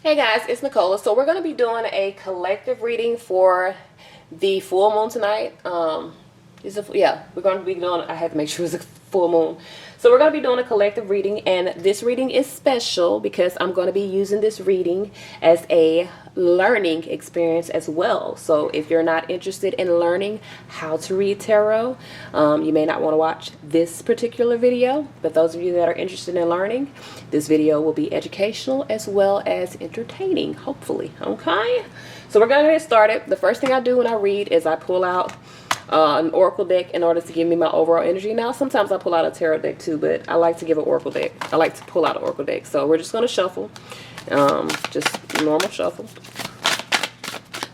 Hey guys, it's Nicola. So we're going to be doing a collective reading for the full moon tonight. We're going to be doing, I had to make sure it was a full moon. So we're going to be doing a collective reading, and this reading is special because I'm going to be using this reading as a learning experience as well. So if you're not interested in learning how to read tarot, you may not want to watch this particular video, but those of you that are interested in learning, this video will be educational as well as entertaining, hopefully. Okay, so we're going to get started. The first thing I do when I read is I pull out an oracle deck in order to give me my overall energy. Now sometimes I pull out a tarot deck too, but I like to give an oracle deck. I like to pull out an oracle deck. So we're just going to shuffle, just normal shuffle.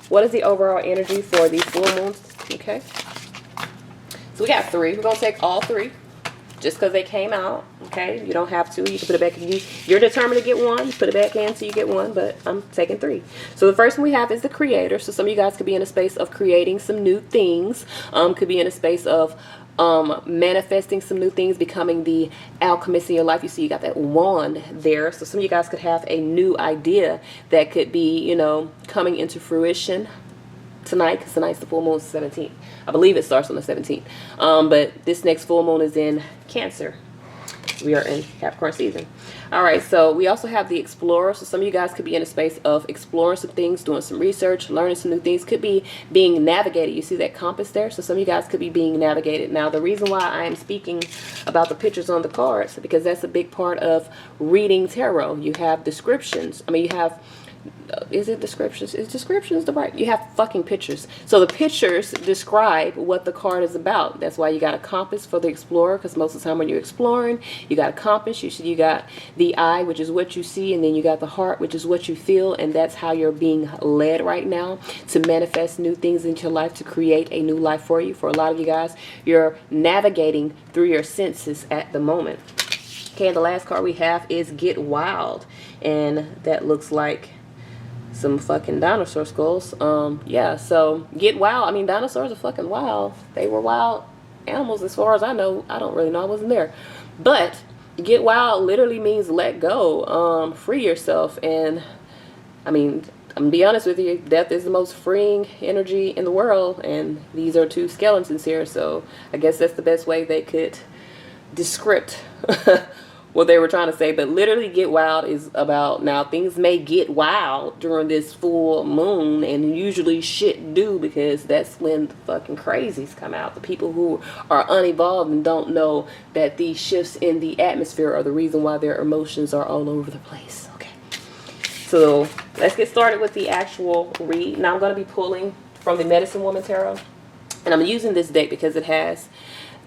What is the overall energy for the full moons? Okay, so we got three. We're going to take all three just because they came out. Okay, you don't have to. You can put it back if you're determined to get one. You put it back in until you get one, but I'm taking three. So the first one we have is the creator. So some of you guys could be in a space of creating some new things. Could be in a space of manifesting some new things, becoming the alchemist in your life. You see you got that wand there. So some of you guys could have a new idea that could be, you know, coming into fruition tonight, because tonight's the full moon, 17th. I believe it starts on the 17th. But this next full moon is in Cancer. We are in Capricorn season. All right, so we also have the explorer. So some of you guys could be in a space of exploring some things, doing some research, learning some new things. Could be being navigated. You see that compass there? So some of you guys could be being navigated. Now, the reason why I am speaking about the pictures on the cards, because that's a big part of reading tarot. You have descriptions. I mean, you have... is it descriptions? Is descriptions the right? You have fucking pictures. So the pictures describe what the card is about. That's why you got a compass for the explorer, because most of the time when you're exploring, you got a compass. You got the eye, which is what you see, and then you got the heart, which is what you feel, and that's how you're being led right now to manifest new things into your life, to create a new life for you. For a lot of you guys, you're navigating through your senses at the moment. Okay, and the last card we have is Get Wild, and that looks like some fucking dinosaur skulls. Yeah, so get wild. I mean, dinosaurs are fucking wild. They were wild animals as far as I know. I don't really know. I wasn't there. But get wild literally means let go, free yourself. And I mean, I'm gonna be honest with you, death is the most freeing energy in the world, and these are two skeletons here, so I guess that's the best way they could descript what they were trying to say. But literally get wild is about, now things may get wild during this full moon, and usually shit do, because that's when the fucking crazies come out. The people who are unevolved and don't know that these shifts in the atmosphere are the reason why their emotions are all over the place. Okay, so let's get started with the actual read. Now I'm going to be pulling from the Medicine Woman Tarot, and I'm using this deck because it has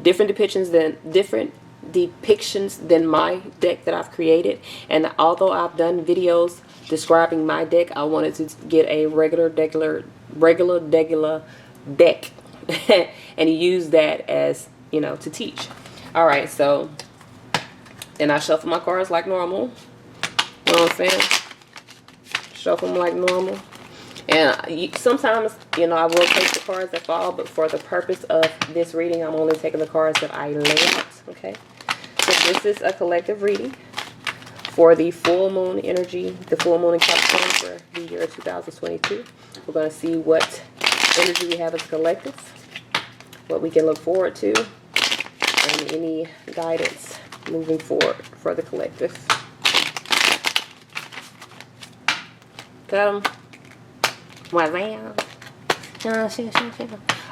different depictions than my deck that I've created. And although I've done videos describing my deck, I wanted to get a regular deck and use that as, you know, to teach. All right, so then I shuffle my cards like normal. You know what I'm saying? Shuffle them like normal. And sometimes, you know, I will take the cards that fall, but for the purpose of this reading, I'm only taking the cards that I lay out. Okay, so this is a collective reading for the full moon energy, the full moon in Capricorn for the year 2022. We're going to see what energy we have as a collective, what we can look forward to, and any guidance moving forward for the collective. Got them. I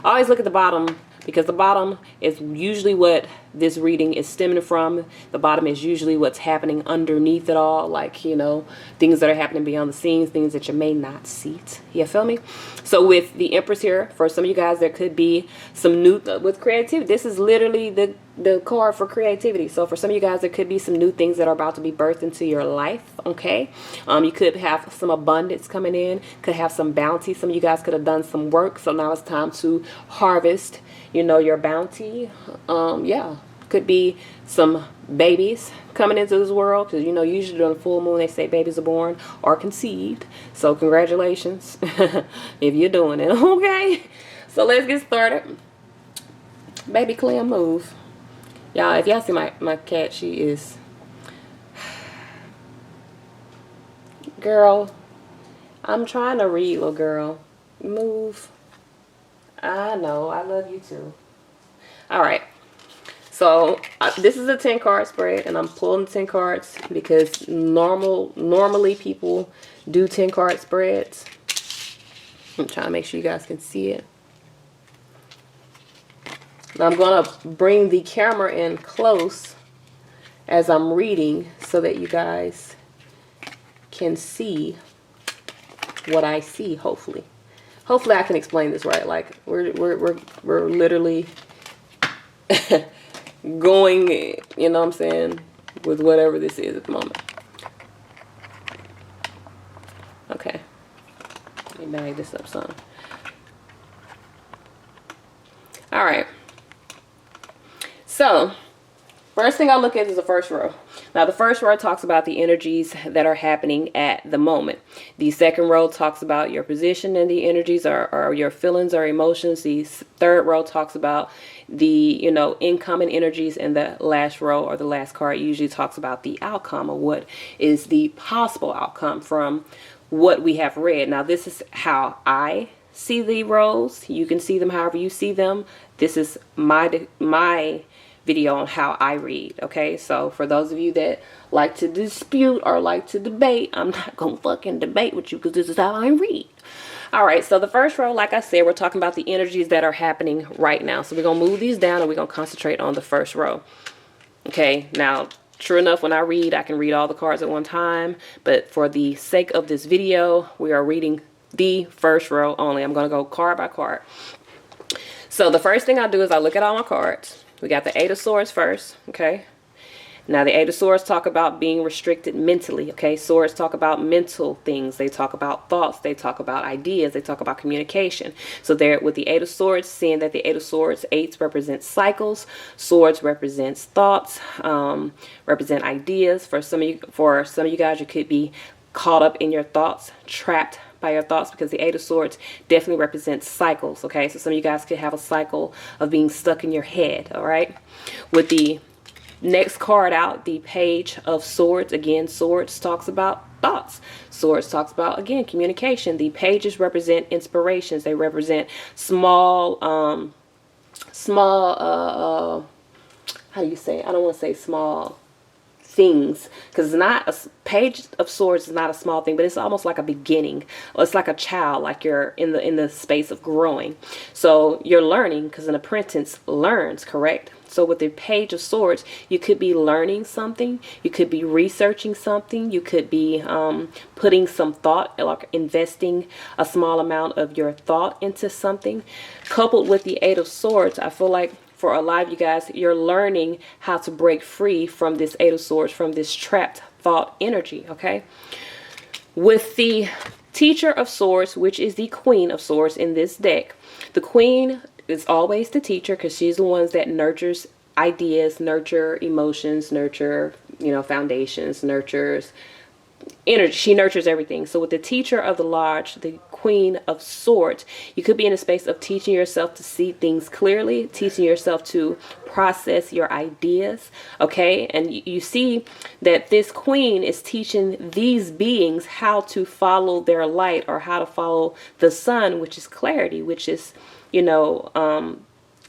always look at the bottom, because the bottom is usually what this reading is stemming from. The bottom is usually what's happening underneath it all, like, you know, things that are happening beyond the scenes, things that you may not see. You feel me? So with the Empress here, for some of you guys, there could be some new with creativity. This is literally the card for creativity. So for some of you guys, there could be some new things that are about to be birthed into your life. Okay, you could have some abundance coming in, could have some bounty. Some of you guys could have done some work, so now it's time to harvest, you know, your bounty. Yeah, could be some babies coming into this world, because, you know, usually during the full moon they say babies are born or conceived. So congratulations if you're doing it. Okay, so let's get started. Baby Clem, move. Y'all, if y'all see my cat, she is, girl, I'm trying to read, little girl. Move. I know. I love you too. All right. So this is a 10 card spread, and I'm pulling 10 cards because normally people do 10 card spreads. I'm trying to make sure you guys can see it. Now I'm going to bring the camera in close as I'm reading so that you guys can see what I see, hopefully. Hopefully I can explain this right. Like we're literally going, you know what I'm saying, with whatever this is at the moment. Okay. Let me bag this up some. All right. So, first thing I look at is the first row. Now, the first row talks about the energies that are happening at the moment. The second row talks about your position and the energies or your feelings or emotions. The third row talks about the, incoming energies. And the last row or the last card usually talks about the outcome or what is the possible outcome from what we have read. Now, this is how I see the rows. You can see them however you see them. This is my video on how I read. Okay, so for those of you that like to dispute or like to debate, I'm not gonna fucking debate with you because this is how I read. All right, so the first row, like I said, we're talking about the energies that are happening right now. So we're gonna move these down and we're gonna concentrate on the first row. Okay, now true enough, when I read, I can read all the cards at one time, but for the sake of this video, we are reading the first row only. I'm gonna go card by card. So the first thing I do is I look at all my cards. We got the Eight of Swords first, okay? Now, the Eight of Swords talk about being restricted mentally, okay? Swords talk about mental things. They talk about thoughts. They talk about ideas. They talk about communication. So there, with the Eight of Swords, seeing that the Eight of Swords, eights represents cycles. Swords represents thoughts, represent ideas. For some of you guys, you could be caught up in your thoughts, trapped by your thoughts, because the Eight of Swords definitely represents cycles. Okay, so some of you guys could have a cycle of being stuck in your head. All right, with the next card out, the Page of Swords. Again, Swords talks about thoughts. Swords talks about, again, communication. The pages represent inspirations. They represent small how do you say it? I don't want to say small things, because it's not a Page of Swords is not a small thing, but it's almost like a beginning. It's like a child, like you're in the space of growing. So you're learning, because an apprentice learns, correct? So with the Page of Swords, you could be learning something, you could be researching something, you could be putting some thought, like investing a small amount of your thought into something. Coupled with the Eight of Swords, I feel like for a lot of you guys, you're learning how to break free from this Eight of Swords, from this trapped thought energy, okay? With the Teacher of Swords, which is the Queen of Swords in this deck, the Queen is always the teacher, because she's the one that nurtures ideas, nurture emotions, nurture, foundations, nurtures energy. She nurtures everything. So with the Teacher of the Lodge, the Queen of Swords, you could be in a space of teaching yourself to see things clearly, teaching yourself to process your ideas, okay? And you see that this Queen is teaching these beings how to follow their light, or how to follow the sun, which is clarity, which is,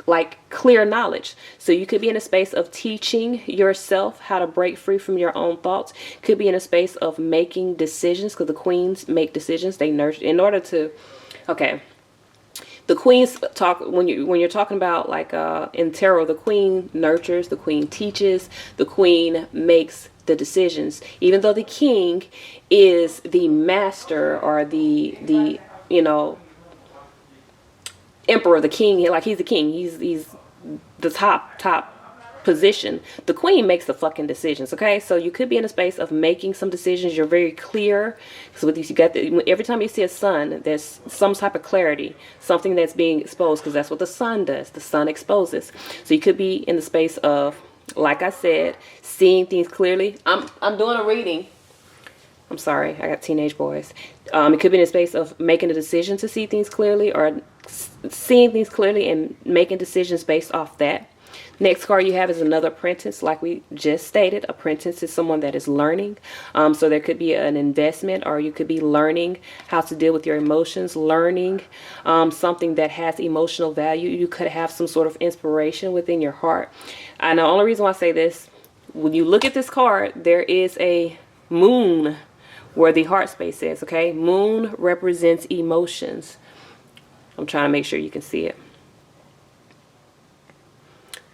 like clear knowledge. So you could be in a space of teaching yourself how to break free from your own thoughts. Could be in a space of making decisions, because the queens make decisions. They nurture in order to, okay. The queens talk, when you're talking about like in tarot, the queen nurtures, the queen teaches, the queen makes the decisions. Even though the king is the master, or the emperor, the king, like he's the king, he's the top position. The queen makes the fucking decisions, okay? So you could be in a space of making some decisions. You're very clear. So with these, you got every time you see a sun, there's some type of clarity, something that's being exposed, because that's what the sun does. The sun exposes. So you could be in the space of, like I said, seeing things clearly. I'm doing a reading. I'm sorry, I got teenage boys. It could be in a space of making a decision to see things clearly, or seeing things clearly and making decisions based off that. Next card you have is another apprentice. Like we just stated, apprentice is someone that is learning. So there could be an investment, or you could be learning how to deal with your emotions, learning something that has emotional value. You could have some sort of inspiration within your heart. And the only reason why I say this, when you look at this card, there is a moon where the heart space is, okay? Moon represents emotions. I'm trying to make sure you can see it.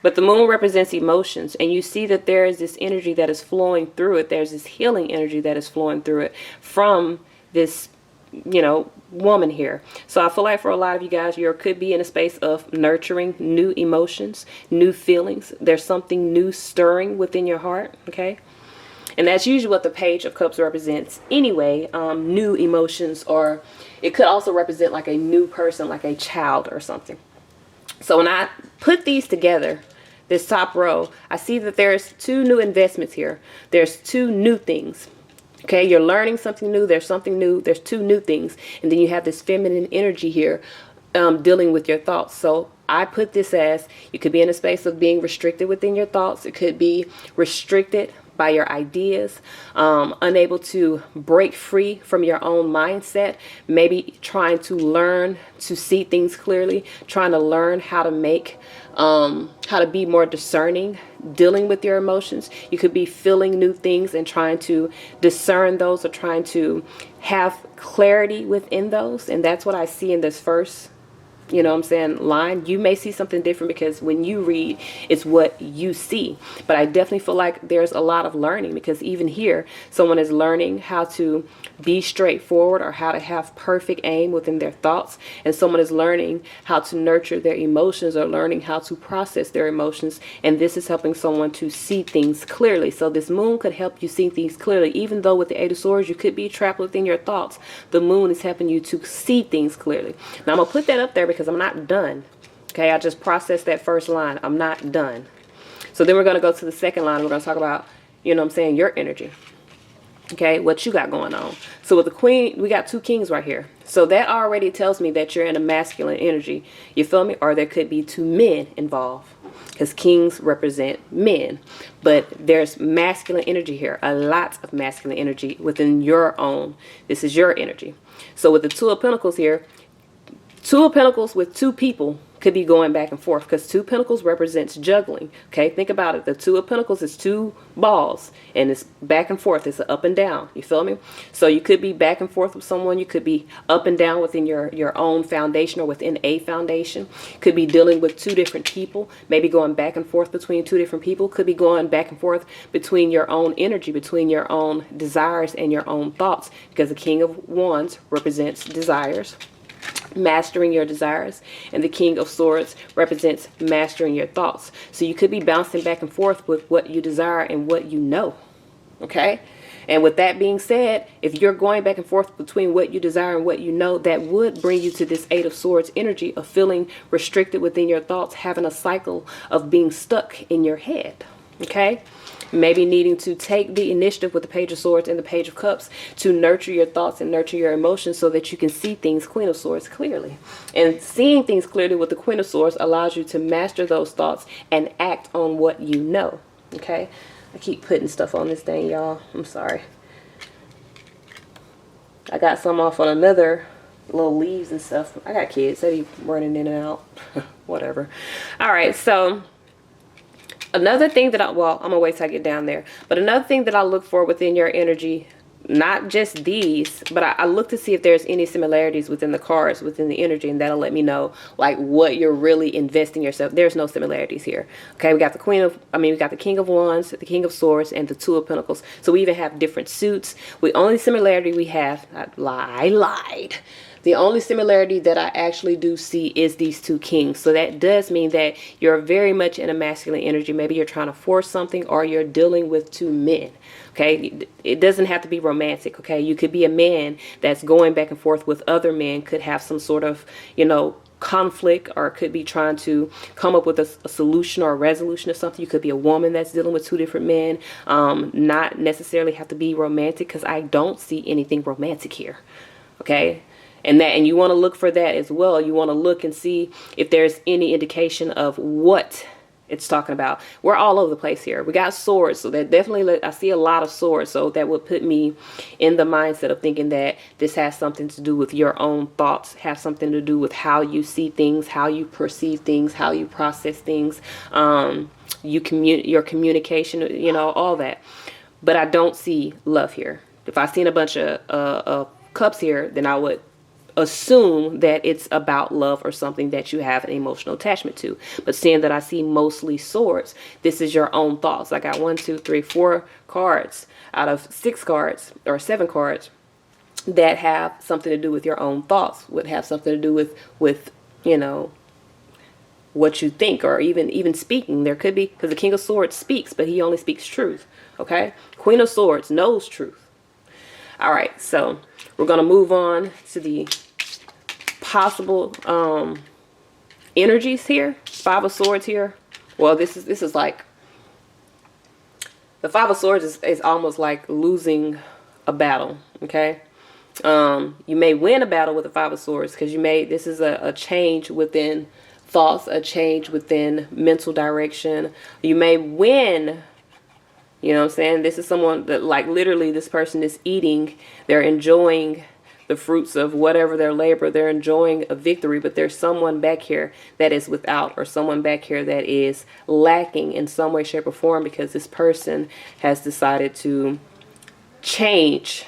But the moon represents emotions, and you see that there is this energy that is flowing through it. There's this healing energy that is flowing through it from this, you know, woman here. So I feel like for a lot of you guys, you could be in a space of nurturing new emotions, new feelings. There's something new stirring within your heart, okay? And that's usually what the Page of Cups represents anyway, new emotions, or it could also represent like a new person, like a child or something. So when I put these together, this top row, I see that there's two new investments here. There's two new things. Okay, you're learning something new. There's something new. There's two new things. And then you have this feminine energy here dealing with your thoughts. So I put this as, you could be in a space of being restricted within your thoughts. It could be restricted by your ideas, unable to break free from your own mindset, maybe trying to learn to see things clearly, trying to learn how to make, how to be more discerning, dealing with your emotions. You could be feeling new things and trying to discern those, or trying to have clarity within those. And that's what I see in this first, you know what I'm saying, line. You may see something different because when you read, it's what you see. But I definitely feel like there's a lot of learning, because even here, someone is learning how to be straightforward, or how to have perfect aim within their thoughts. And someone is learning how to nurture their emotions, or learning how to process their emotions. And this is helping someone to see things clearly. So this moon could help you see things clearly. Even though with the Eight of Swords, you could be trapped within your thoughts, the moon is helping you to see things clearly. Now I'm going to put that up there because I'm not done. Okay, I just processed that first line. I'm not done. So then we're going to go to the second line. We're going to talk about, you know what I'm saying, your energy. Okay, what you got going on. So with the Queen, we got two kings right here. So that already tells me that you're in a masculine energy. You feel me? Or there could be two men involved, because kings represent men. But there's masculine energy here. A lot of masculine energy within your own. This is your energy. So with the Two of Pentacles here, Two of Pentacles with two people could be going back and forth, because Two Pentacles represents juggling. Okay, think about it. The Two of Pentacles is two balls, and it's back and forth. It's up and down. You feel me? So you could be back and forth with someone. You could be up and down within your own foundation, or within a foundation. Could be dealing with two different people, maybe going back and forth between two different people. Could be going back and forth between your own energy, between your own desires and your own thoughts, because the King of Wands represents desires, mastering your desires, and the King of Swords represents mastering your thoughts. So you could be bouncing back and forth with what you desire and what you know. Okay, and with that being said, if you're going back and forth between what you desire and what you know, that would bring you to this Eight of Swords energy of feeling restricted within your thoughts, having a cycle of being stuck in your head. Okay, maybe needing to take the initiative with the Page of Swords and the Page of Cups to nurture your thoughts and nurture your emotions, so that you can see things, Queen of Swords, clearly. And seeing things clearly with the Queen of Swords allows you to master those thoughts and act on what you know. Okay, I keep putting stuff on this thing, y'all. I'm sorry. I got some off on another little leaves and stuff. I got kids, they be running in and out. Whatever. All right, so another thing that I'm gonna wait till I get down there, but another thing that I look for within your energy, not just these, but I look to see if there's any similarities within the cards, within the energy, and that'll let me know like what you're really investing yourself. There's no similarities here. Okay, we got the we got the King of Wands, the King of Swords, and the Two of Pentacles. So we even have different suits. The only similarity we have, I lied. The only similarity that I actually do see is these two kings. So that does mean that you're very much in a masculine energy. Maybe you're trying to force something, or you're dealing with two men. Okay, it doesn't have to be romantic. Okay, you could be a man that's going back and forth with other men, could have some sort of, you know, conflict, or could be trying to come up with a solution or a resolution or something. You could be a woman that's dealing with two different men. Not necessarily have to be romantic, because I don't see anything romantic here. Okay, and you want to look for that as well. You want to look and see if there's any indication of what it's talking about. We're all over the place here. We got swords, so that definitely, I see a lot of swords, so that would put me in the mindset of thinking that this has something to do with your own thoughts, have something to do with how you see things, how you perceive things, how you process things, your communication, you know, all that. But I don't see love here. If I seen a bunch of cups here, then I would assume that it's about love or something that you have an emotional attachment to. But seeing that I see mostly swords, this is your own thoughts. I got 1, 2, 3, 4 cards out of 6 cards or 7 cards that have something to do with your own thoughts, would have something to do with you know, what you think, or even speaking. There could be, because the King of Swords speaks, but he only speaks truth. Okay, Queen of Swords knows truth. All right, so we're going to move on to the possible energies here. 5 of Swords here. Well, this is like, the 5 of Swords is almost like losing a battle, okay? You may win a battle with the 5 of Swords, because this is a change within thoughts, a change within mental direction. You may win. You know what I'm saying? This is someone that, like, literally this person is eating. They're enjoying the fruits of whatever their labor. They're enjoying a victory, but there's someone back here that is without, or someone back here that is lacking in some way, shape, or form, because this person has decided to change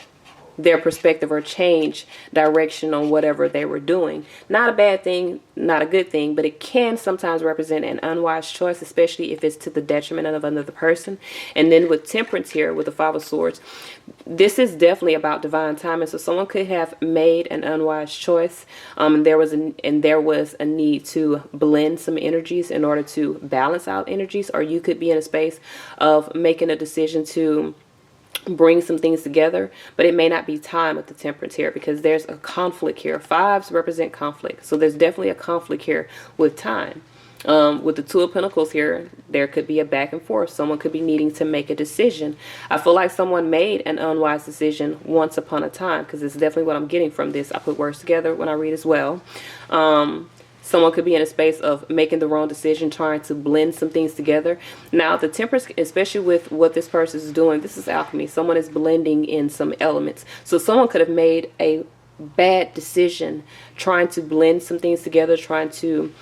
their perspective or change direction on whatever they were doing. Not a bad thing, not a good thing, but it can sometimes represent an unwise choice, especially if it's to the detriment of another person. And then with Temperance here, with the 5 of Swords, this is definitely about divine timing. So someone could have made an unwise choice, and there was a need to blend some energies in order to balance out energies, or you could be in a space of making a decision to bring some things together, but it may not be time with the Temperance here, because there's a conflict here. 5s represent conflict, so there's definitely a conflict here with time. With the 2 of Pentacles here, there could be a back and forth. Someone could be needing to make a decision. I feel like someone made an unwise decision once upon a time, because it's definitely what I'm getting from this. I put words together when I read as well. Someone could be in a space of making the wrong decision, trying to blend some things together. Now, the Temperance, especially with what this person is doing, this is alchemy. Someone is blending in some elements. So someone could have made a bad decision, trying to blend some things together, trying to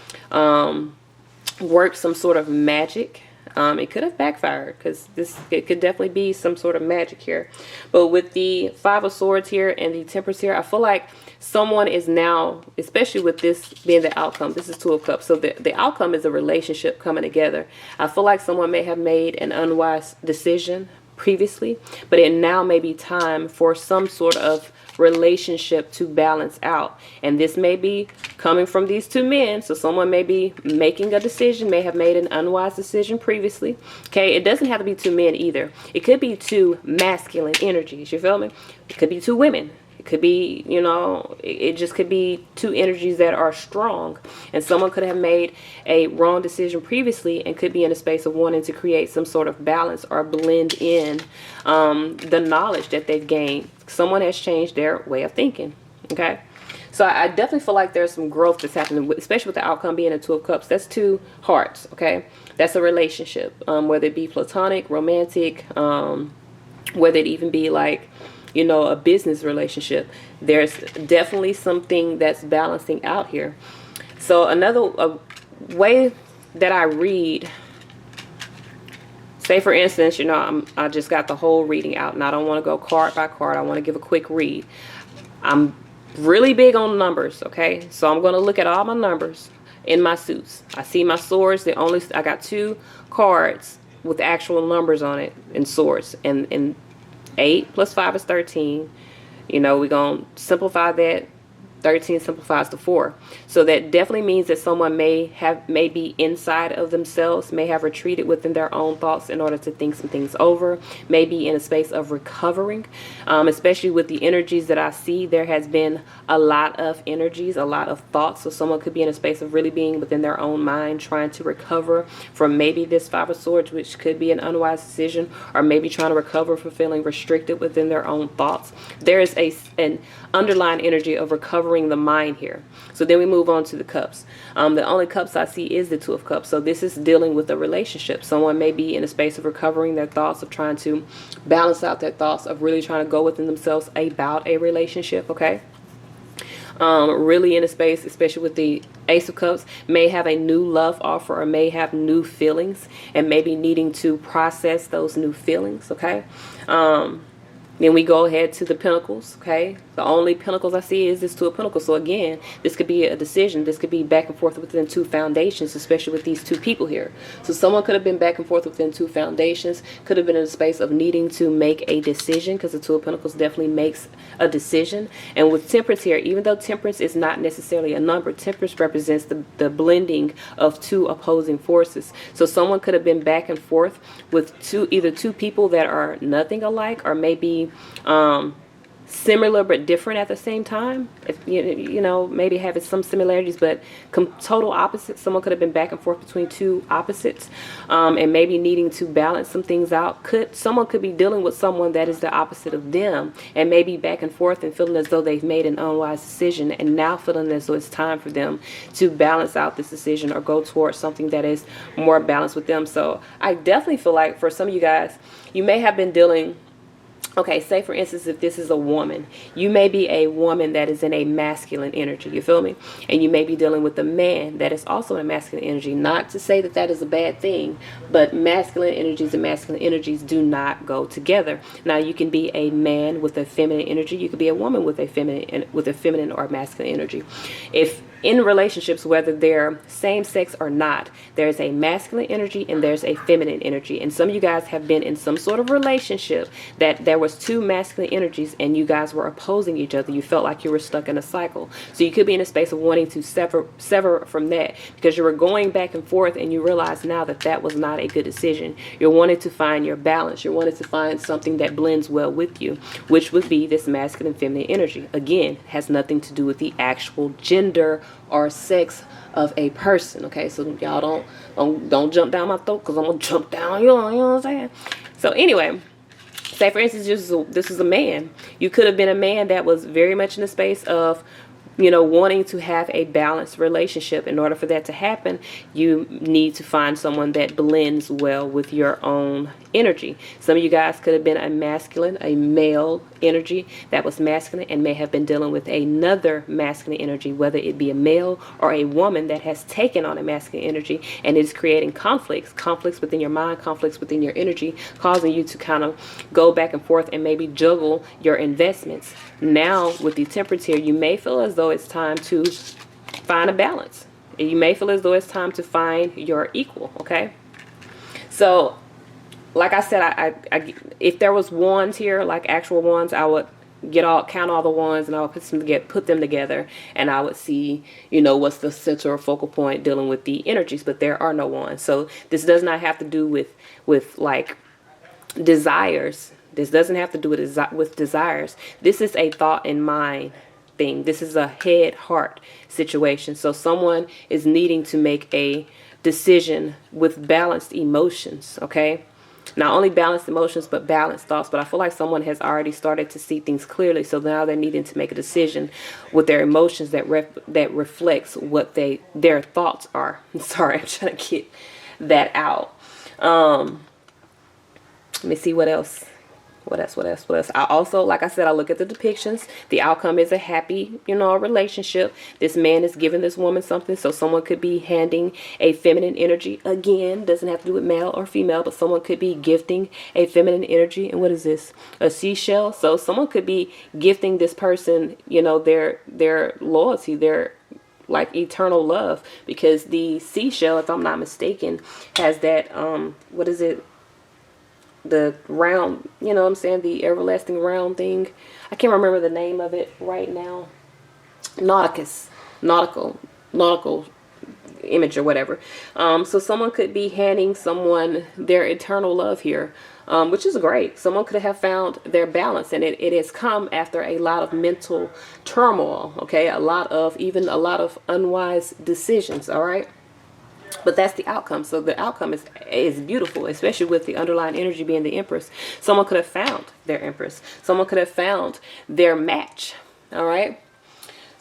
work some sort of magic. It could have backfired, because it could definitely be some sort of magic here. But with the 5 of Swords here and the Temperance here, I feel like someone is now, especially with this being the outcome, this is 2 of Cups, so the outcome is a relationship coming together. I feel like someone may have made an unwise decision previously, but it now may be time for some sort of relationship to balance out. And this may be coming from these 2 men. So someone may be making a decision, may have made an unwise decision previously. Okay, it doesn't have to be 2 men either. It could be 2 masculine energies, you feel me? It could be 2 women. It could be, you know, it just could be 2 energies that are strong. And someone could have made a wrong decision previously and could be in a space of wanting to create some sort of balance or blend in the knowledge that they've gained. Someone has changed their way of thinking. Okay. So I definitely feel like there's some growth that's happening, especially with the outcome being a 2 of Cups. That's 2 hearts. Okay. That's a relationship, whether it be platonic, romantic, whether it even be like, you know, a business relationship. There's definitely something that's balancing out here. So another way that I read, say for instance, you know, I just got the whole reading out and I don't want to go card by card. I want to give a quick read. I'm really big on numbers, okay? So I'm going to look at all my numbers in my suits. I see my swords. I got 2 cards with actual numbers on it in swords, and 8 plus 5 is 13. You know, we're going to simplify that. 13 simplifies to 4. So that definitely means that someone may be inside of themselves, may have retreated within their own thoughts in order to think some things over, may be in a space of recovering. Especially with the energies that I see, there has been a lot of energies, a lot of thoughts. So someone could be in a space of really being within their own mind, trying to recover from maybe this 5 of Swords, which could be an unwise decision, or maybe trying to recover from feeling restricted within their own thoughts. There is an underlying energy of recovery recovering the mind here. So then we move on to the cups. The only cups I see is the Two of Cups. So this is dealing with a relationship. Someone may be in a space of recovering their thoughts, of trying to balance out their thoughts, of really trying to go within themselves about a relationship, okay? Really in a space, especially with the Ace of Cups, may have a new love offer or may have new feelings and maybe needing to process those new feelings, okay? Then we go ahead to the Pentacles, okay? The only Pentacles I see is this Two of Pentacles. So again, this could be a decision. This could be back and forth within two foundations, especially with these two people here. So someone could have been back and forth within two foundations, could have been in a space of needing to make a decision, because the Two of Pentacles definitely makes a decision. And with Temperance here, even though Temperance is not necessarily a number, Temperance represents the blending of two opposing forces. So someone could have been back and forth with either two people that are nothing alike, or maybe similar but different at the same time. If you know, maybe having some similarities but total opposites. Someone could have been back and forth between two opposites, and maybe needing to balance some things out. Someone could be dealing with someone that is the opposite of them, and maybe back and forth and feeling as though they've made an unwise decision, and now feeling as though it's time for them to balance out this decision or go towards something that is more balanced with them. So I definitely feel like for some of you guys, you may have been dealing. Okay, say for instance, if this is a woman, you may be a woman that is in a masculine energy, you feel me? And you may be dealing with a man that is also in a masculine energy. Not to say that that is a bad thing, but masculine energies and masculine energies do not go together. Now, you can be a man with a feminine energy. You could be a woman with a feminine or masculine energy. If in relationships, whether they're same sex or not, there's a masculine energy and there's a feminine energy. And some of you guys have been in some sort of relationship that there was two masculine energies and you guys were opposing each other. You felt like you were stuck in a cycle. So you could be in a space of wanting to sever from that, because you were going back and forth and you realize now that that was not a good decision. You're wanting to find your balance. You're wanting to find something that blends well with you, which would be this masculine feminine energy. Again, has nothing to do with the actual gender or sex of a person. Okay, so y'all don't jump down my throat, because I'm gonna jump down you know what I'm saying? So anyway, say for instance this is a man. You could have been a man that was very much in the space of, you know, wanting to have a balanced relationship. In order for that to happen, you need to find someone that blends well with your own energy. Some of you guys could have been a male energy that was masculine and may have been dealing with another masculine energy, whether it be a male or a woman that has taken on a masculine energy and is creating conflicts within your mind, conflicts within your energy, causing you to kind of go back and forth and maybe juggle your investments. Now with the Temperance here, you may feel as though it's time to find a balance. You may feel as though it's time to find your equal, okay? So like I said, I if there was wands here, like actual wands, I would count all the wands and I would put them together, and I would see, you know, what's the center or focal point dealing with the energies. But there are no wands, so this does not have to do with like desires. This doesn't have to do with desires. This is a thought and mind thing. This is a head-heart situation. So someone is needing to make a decision with balanced emotions, okay? Not only balanced emotions, but balanced thoughts. But I feel like someone has already started to see things clearly. So now they're needing to make a decision with their emotions that reflects what their thoughts are. I'm sorry, I'm trying to get that out. Let me see what else. What else? I also, like I said, I look at the depictions. The outcome is a happy, you know, relationship. This man is giving this woman something. So someone could be handing a feminine energy. Again, doesn't have to do with male or female, but someone could be gifting a feminine energy. And what is this? A seashell. So someone could be gifting this person, you know, their loyalty, their like eternal love, because the seashell, if I'm not mistaken, has that what is it? The round, you know what I'm saying, the everlasting round thing. I can't remember the name of it right now. Nautical image or whatever. So someone could be handing someone their eternal love here, which is great. Someone could have found their balance, and it has come after a lot of mental turmoil, okay? A lot of unwise decisions, all right? But that's the outcome. So the outcome is beautiful, especially with the underlying energy being the Empress. Someone could have found their Empress. Someone could have found their match. All right.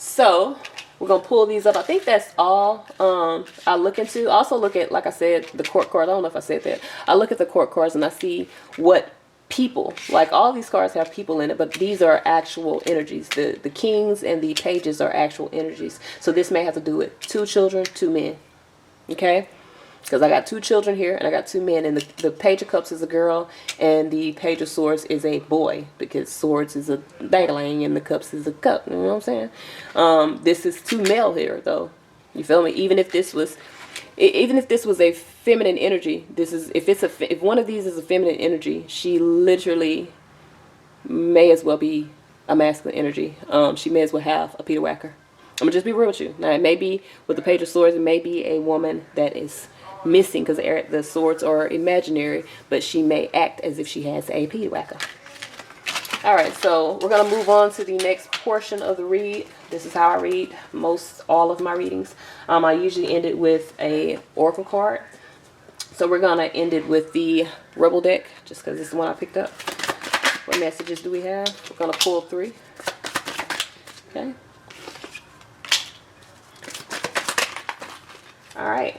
So we're gonna pull these up. I think that's all I look into. I also look at, like I said, the court cards. I don't know if I said that. I look at the court cards and I see what people, like all these cards have people in it, but these are actual energies. The kings and the pages are actual energies. So this may have to do with 2 children, 2 men. Okay? Because I got 2 children here and I got 2 men, and the page of cups is a girl and the page of swords is a boy, because swords is a dangling and the cups is a cup. You know what I'm saying? This is 2 male here though. You feel me? Even if this was a feminine energy, this is, if one of these is a feminine energy, she literally may as well be a masculine energy. She may as well have a Peter Whacker. I'm gonna just be real with you. Now, it may be with the page of swords, it may be a woman that is missing because the swords are imaginary, but she may act as if she has a Peter Whacker. All right, so we're gonna move on to the next portion of the read. This is how I read all of my readings. I usually end it with a oracle card. So we're gonna end it with the Rebel deck, just because this is the one I picked up. What messages do we have? We're gonna pull 3. Okay. All right.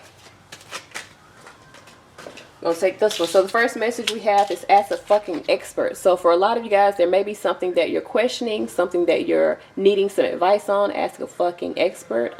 I'm gonna take this one. So the first message we have is ask a fucking expert. So for a lot of you guys, there may be something that you're questioning, something that you're needing some advice on. Ask a fucking expert.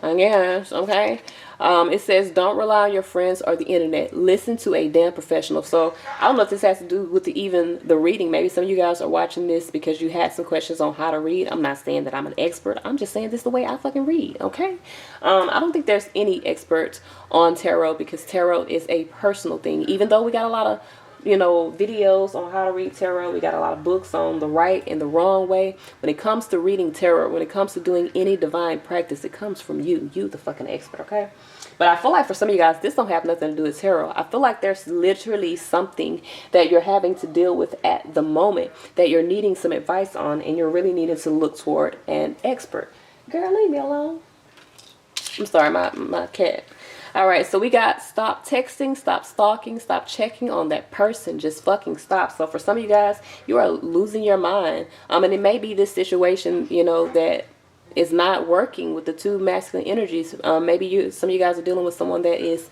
I guess, okay. It says, don't rely on your friends or the internet. Listen to a damn professional. So I don't know if this has to do with even the reading. Maybe some of you guys are watching this because you had some questions on how to read. I'm not saying that I'm an expert. I'm just saying this is the way I fucking read, okay? I don't think there's any experts on tarot, because tarot is a personal thing. Even though we got a lot of, you know, videos on how to read tarot, we got a lot of books on the right and the wrong way. When it comes to reading tarot, when it comes to doing any divine practice, it comes from you the fucking expert, okay? But I feel like for some of you guys, this don't have nothing to do with tarot. I feel like there's literally something that you're having to deal with at the moment that you're needing some advice on, and you're really needing to look toward an expert. Girl, leave me alone. I'm sorry, my cat. All right, so we got stop texting, stop stalking, stop checking on that person. Just fucking stop. So for some of you guys, you are losing your mind. And it may be this situation, you know, that is not working with the 2 masculine energies. Maybe some of you guys are dealing with someone that is,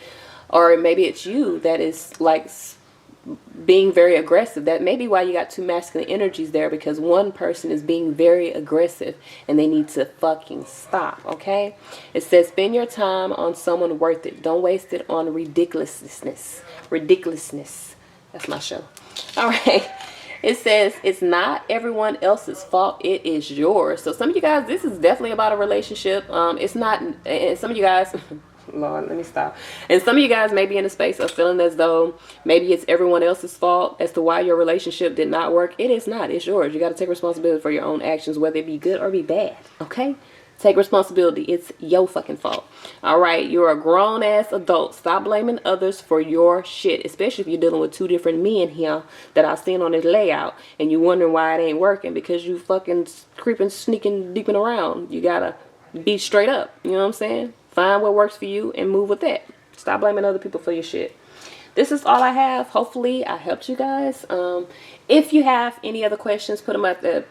or maybe it's you that is like being very aggressive. That may be why you got 2 masculine energies there, because one person is being very aggressive and they need to fucking stop, okay? It says, spend your time on someone worth it. Don't waste it on ridiculousness. That's my show. All right. It says, it's not everyone else's fault. It is yours. So some of you guys, this is definitely about a relationship. It's not, and some of you guys, Lord, let me stop. And some of you guys may be in a space of feeling as though maybe it's everyone else's fault as to why your relationship did not work. It is not. It's yours. You got to take responsibility for your own actions, whether it be good or be bad. Okay? Take responsibility. It's your fucking fault. All right? You're a grown-ass adult. Stop blaming others for your shit, especially if you're dealing with 2 different men here that I've seen on this layout, and you wondering why it ain't working, because you fucking creeping, sneaking, deeping around. You got to be straight up. You know what I'm saying? Find what works for you and move with that. Stop blaming other people for your shit. This is all I have. Hopefully I helped you guys. If you have any other questions, put them at the,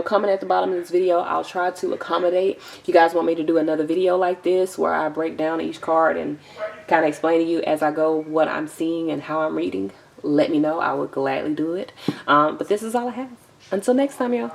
comment at the bottom of this video. I'll try to accommodate. If you guys want me to do another video like this where I break down each card and kind of explain to you as I go what I'm seeing and how I'm reading, let me know. I would gladly do it. But this is all I have. Until next time, y'all.